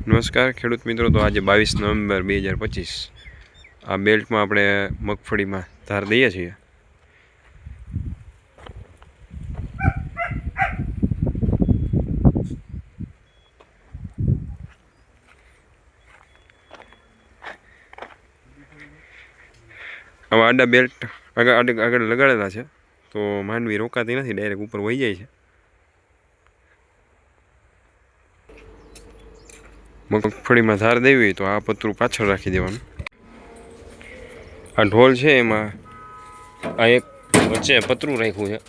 નમસ્કાર ખેડૂત મિત્રો। તો આજે 22 નવેમ્બર 2025 આ બેલ્ટમાં આપણે મગફળીમાં ધાર દઈએ છીએ। આવા આડા બેલ્ટ આગળ લગાડેલા છે તો માંડવી રોકાતી નથી, ડાયરેક્ટ ઉપર વહી જાય છે। મગફળીમાં ધાર દેવી તો આ પતરું પાછળ રાખી દેવાનું। આ ઢોલ છે એમાં આ એક વચ્ચે પતરું રાખ્યું છે।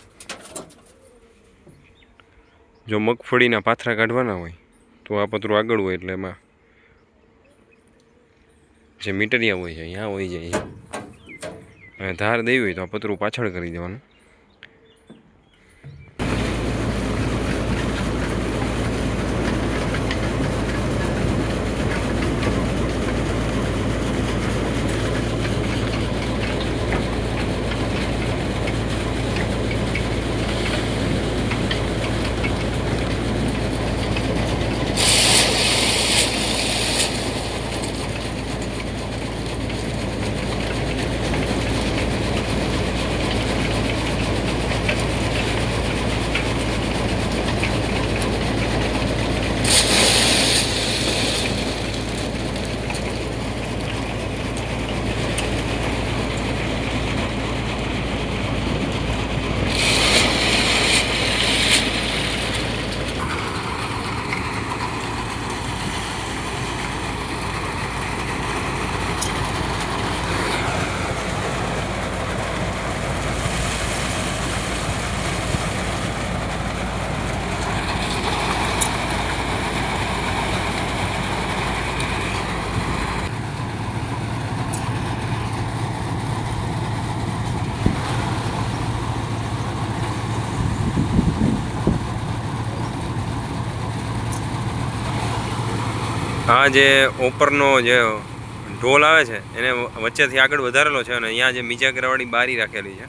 જો મગફળીના પાથરા કાઢવાના હોય તો આ પતરું આગળ હોય એટલે એમાં જે મીટરિયા હોય છે અહીંયા વહી જાય છે, અને ધાર દેવી હોય તો આ પતરું પાછળ કરી દેવાનું। આ જે ઓપરનો જે ઢોલ આવે છે એને વચ્ચેથી આગળ વધારેલો છે, અને અહીંયા જે મીજા કરાવાળી બારી રાખેલી છે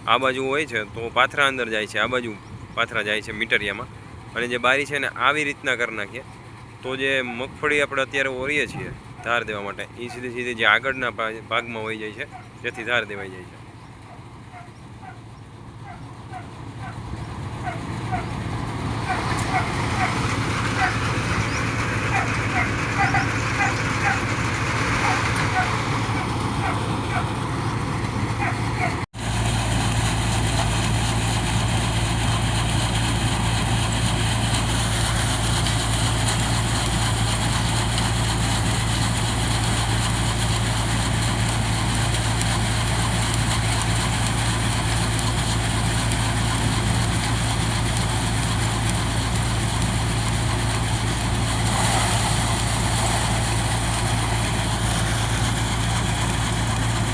આ બાજુ હોય છે તો પાથરા અંદર જાય છે, આ બાજુ પાથરા જાય છે મીટરિયામાં, અને જે બારી છે ને આવી રીતના કરી નાખીએ તો જે મગફળી આપણે અત્યારે ઓરીએ છીએ ધાર દેવા માટે એ સીધી જે આગળના ભાગમાં વહી જાય છે, જેથી ધાર દેવાઈ જાય છે।